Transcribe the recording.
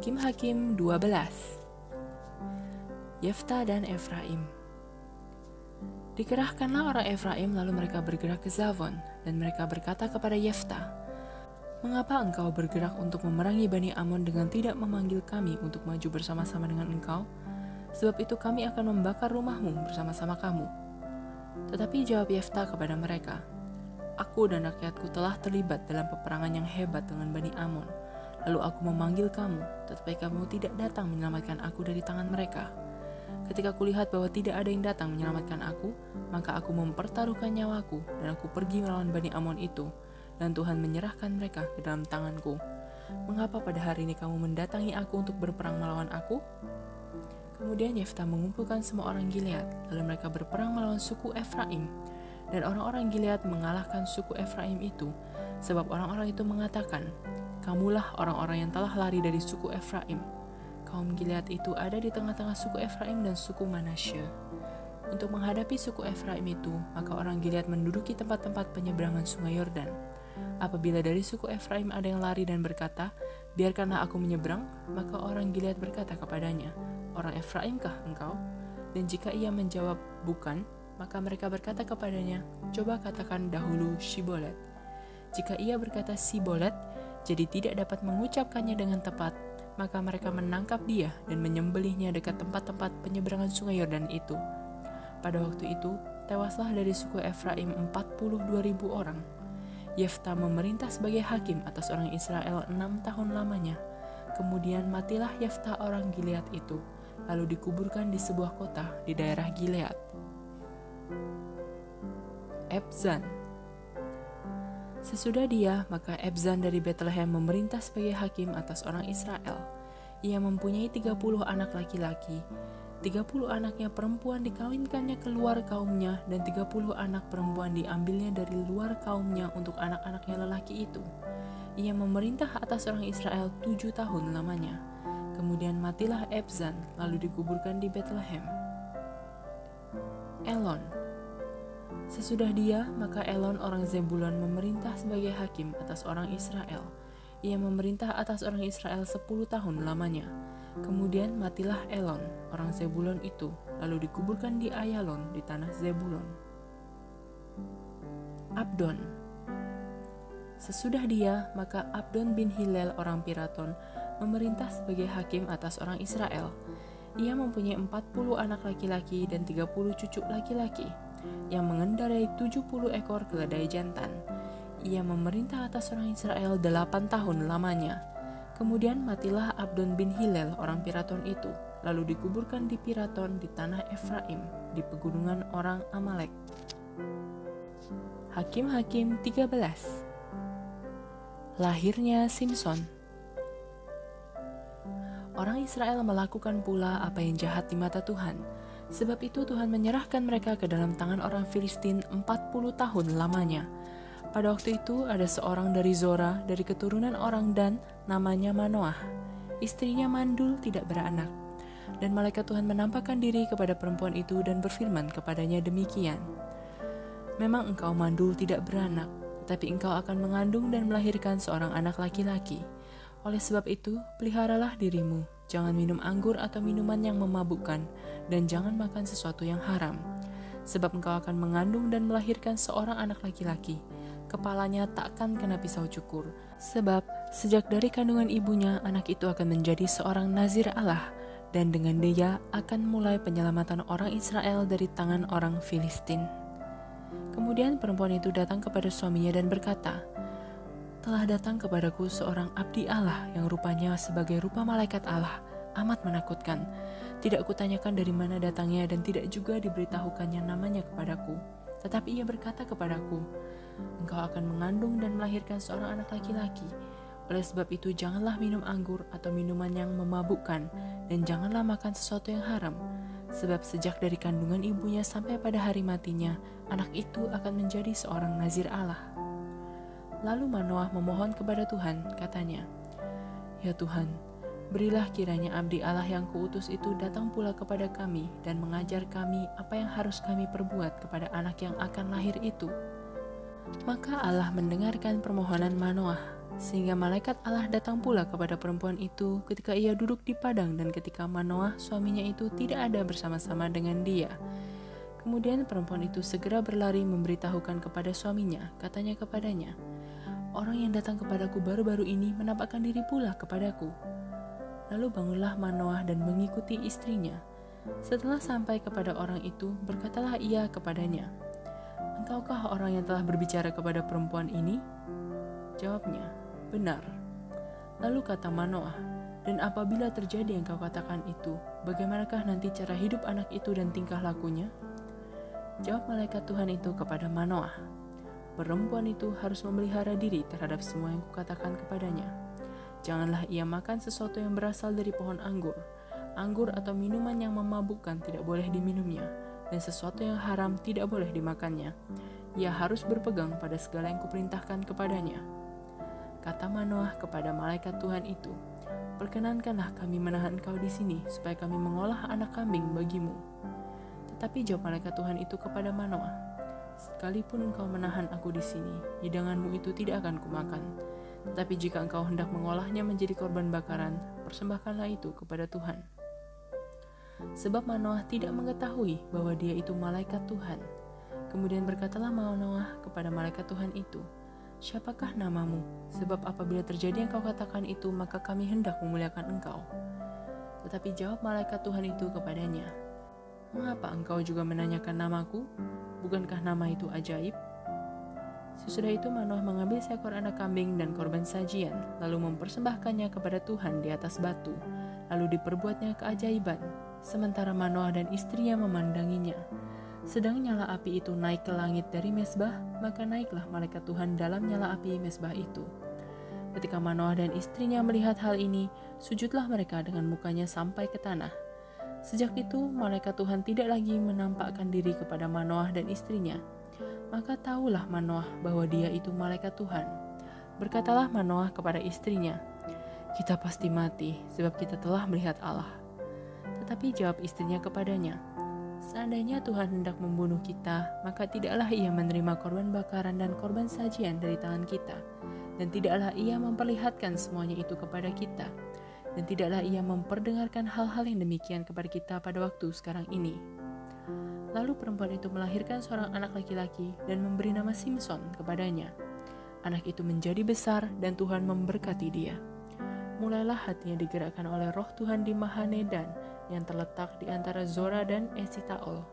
Hakim-Hakim 12. Yefta dan Efraim. Dikerahkanlah orang Efraim, lalu mereka bergerak ke Zavon, dan mereka berkata kepada Yefta, "Mengapa engkau bergerak untuk memerangi Bani Amon dengan tidak memanggil kami untuk maju bersama-sama dengan engkau? Sebab itu kami akan membakar rumahmu bersama-sama kamu." Tetapi jawab Yefta kepada mereka, "Aku dan rakyatku telah terlibat dalam peperangan yang hebat dengan Bani Amon. Lalu aku memanggil kamu, tetapi kamu tidak datang menyelamatkan aku dari tangan mereka. Ketika kulihat bahwa tidak ada yang datang menyelamatkan aku, maka aku mempertaruhkan nyawaku dan aku pergi melawan Bani Amon itu, dan Tuhan menyerahkan mereka ke dalam tanganku. Mengapa pada hari ini kamu mendatangi aku untuk berperang melawan aku?" Kemudian Yefta mengumpulkan semua orang Gilead, lalu mereka berperang melawan suku Efraim, dan orang-orang Gilead mengalahkan suku Efraim itu, sebab orang-orang itu mengatakan, "Kamulah orang-orang yang telah lari dari suku Efraim." Kaum Gilead itu ada di tengah-tengah suku Efraim dan suku Manasye. Untuk menghadapi suku Efraim itu, maka orang Gilead menduduki tempat-tempat penyeberangan sungai Yordan. Apabila dari suku Efraim ada yang lari dan berkata, "Biarkanlah aku menyeberang," maka orang Gilead berkata kepadanya, "Orang Efraimkah engkau?" Dan jika ia menjawab, "Bukan," maka mereka berkata kepadanya, "Coba katakan dahulu Shibolet." Jika ia berkata Sibolet, jadi tidak dapat mengucapkannya dengan tepat, maka mereka menangkap dia dan menyembelihnya dekat tempat-tempat penyeberangan sungai Yordan itu. Pada waktu itu, tewaslah dari suku Efraim 42.000 orang. Yefta memerintah sebagai hakim atas orang Israel 6 tahun lamanya. Kemudian matilah Yefta orang Gilead itu, lalu dikuburkan di sebuah kota di daerah Gilead. Ebzan. Sesudah dia, maka Ebzan dari Betlehem memerintah sebagai hakim atas orang Israel. Ia mempunyai 30 anak laki-laki, 30 anaknya perempuan dikawinkannya keluar kaumnya, dan 30 anak perempuan diambilnya dari luar kaumnya untuk anak-anaknya lelaki itu. Ia memerintah atas orang Israel 7 tahun lamanya. Kemudian matilah Ebzan, lalu dikuburkan di Betlehem. Elon. Sesudah dia, maka Elon orang Zebulon memerintah sebagai hakim atas orang Israel. Ia memerintah atas orang Israel 10 tahun lamanya. Kemudian matilah Elon orang Zebulon itu, lalu dikuburkan di Ayalon di tanah Zebulon. Abdon. Sesudah dia, maka Abdon bin Hillel orang Piraton memerintah sebagai hakim atas orang Israel. Ia mempunyai 40 anak laki-laki dan 30 cucu laki-laki, yang mengendarai 70 ekor keledai jantan. Ia memerintah atas orang Israel 8 tahun lamanya. Kemudian matilah Abdon bin Hillel orang Piraton itu, lalu dikuburkan di Piraton di tanah Efraim, di pegunungan orang Amalek. Hakim-Hakim 13. Lahirnya Simson. Orang Israel melakukan pula apa yang jahat di mata Tuhan. Sebab itu Tuhan menyerahkan mereka ke dalam tangan orang Filistin 40 tahun lamanya. Pada waktu itu ada seorang dari Zora, dari keturunan orang Dan, namanya Manoah. Istrinya mandul, tidak beranak. Dan malaikat Tuhan menampakkan diri kepada perempuan itu dan berfirman kepadanya demikian, "Memang engkau mandul tidak beranak, tetapi engkau akan mengandung dan melahirkan seorang anak laki-laki. Oleh sebab itu, peliharalah dirimu, jangan minum anggur atau minuman yang memabukkan, dan jangan makan sesuatu yang haram. Sebab engkau akan mengandung dan melahirkan seorang anak laki-laki. Kepalanya takkan kena pisau cukur. Sebab sejak dari kandungan ibunya, anak itu akan menjadi seorang nazir Allah, dan dengan dia akan mulai penyelamatan orang Israel dari tangan orang Filistin." Kemudian perempuan itu datang kepada suaminya dan berkata, "Telah datang kepadaku seorang abdi Allah yang rupanya sebagai rupa malaikat Allah, amat menakutkan. Tidak kutanyakan dari mana datangnya dan tidak juga diberitahukannya namanya kepadaku. Tetapi ia berkata kepadaku, engkau akan mengandung dan melahirkan seorang anak laki-laki. Oleh sebab itu janganlah minum anggur atau minuman yang memabukkan, dan janganlah makan sesuatu yang haram. Sebab sejak dari kandungan ibunya sampai pada hari matinya, anak itu akan menjadi seorang nazir Allah." Lalu Manoah memohon kepada Tuhan, katanya, "Ya Tuhan, berilah kiranya abdi Allah yang kuutus itu datang pula kepada kami dan mengajar kami apa yang harus kami perbuat kepada anak yang akan lahir itu." Maka Allah mendengarkan permohonan Manoah. Sehingga malaikat Allah datang pula kepada perempuan itu ketika ia duduk di padang dan ketika Manoah suaminya itu tidak ada bersama-sama dengan dia. Kemudian perempuan itu segera berlari memberitahukan kepada suaminya, katanya kepadanya, "Orang yang datang kepadaku baru-baru ini menampakkan diri pula kepadaku." Lalu bangunlah Manoah dan mengikuti istrinya. Setelah sampai kepada orang itu, berkatalah ia kepadanya, "Engkaukah orang yang telah berbicara kepada perempuan ini?" Jawabnya, "Benar." Lalu kata Manoah, "Dan apabila terjadi yang kau katakan itu, bagaimanakah nanti cara hidup anak itu dan tingkah lakunya?" Jawab malaikat Tuhan itu kepada Manoah, "Perempuan itu harus memelihara diri terhadap semua yang kukatakan kepadanya. Janganlah ia makan sesuatu yang berasal dari pohon anggur. Anggur atau minuman yang memabukkan tidak boleh diminumnya, dan sesuatu yang haram tidak boleh dimakannya. Ia harus berpegang pada segala yang kuperintahkan kepadanya." Kata Manoah kepada malaikat Tuhan itu, "Perkenankanlah kami menahan engkau di sini, supaya kami mengolah anak kambing bagimu." Tetapi jawab malaikat Tuhan itu kepada Manoah, "Sekalipun engkau menahan aku di sini, hidanganmu itu tidak akan kumakan. Tetapi jika engkau hendak mengolahnya menjadi korban bakaran, persembahkanlah itu kepada Tuhan." Sebab Manoah tidak mengetahui bahwa dia itu malaikat Tuhan. Kemudian berkatalah Manoah kepada malaikat Tuhan itu, "Siapakah namamu? Sebab apabila terjadi yang kau katakan itu, maka kami hendak memuliakan engkau." Tetapi jawab malaikat Tuhan itu kepadanya, "Mengapa engkau juga menanyakan namaku? Bukankah nama itu ajaib?" Sesudah itu Manoah mengambil seekor anak kambing dan korban sajian, lalu mempersembahkannya kepada Tuhan di atas batu. Lalu diperbuatnya keajaiban, sementara Manoah dan istrinya memandanginya. Sedang nyala api itu naik ke langit dari mezbah, maka naiklah malaikat Tuhan dalam nyala api mezbah itu. Ketika Manoah dan istrinya melihat hal ini, sujudlah mereka dengan mukanya sampai ke tanah. Sejak itu, malaikat Tuhan tidak lagi menampakkan diri kepada Manoah dan istrinya. Maka tahulah Manoah bahwa dia itu malaikat Tuhan. Berkatalah Manoah kepada istrinya, "Kita pasti mati, sebab kita telah melihat Allah." Tetapi jawab istrinya kepadanya, "Seandainya Tuhan hendak membunuh kita, maka tidaklah ia menerima korban bakaran dan korban sajian dari tangan kita, dan tidaklah ia memperlihatkan semuanya itu kepada kita, dan tidaklah ia memperdengarkan hal-hal yang demikian kepada kita pada waktu sekarang ini." Lalu perempuan itu melahirkan seorang anak laki-laki dan memberi nama Simson kepadanya. Anak itu menjadi besar dan Tuhan memberkati dia. Mulailah hatinya digerakkan oleh roh Tuhan di Mahanedan yang terletak di antara Zora dan Esitaol.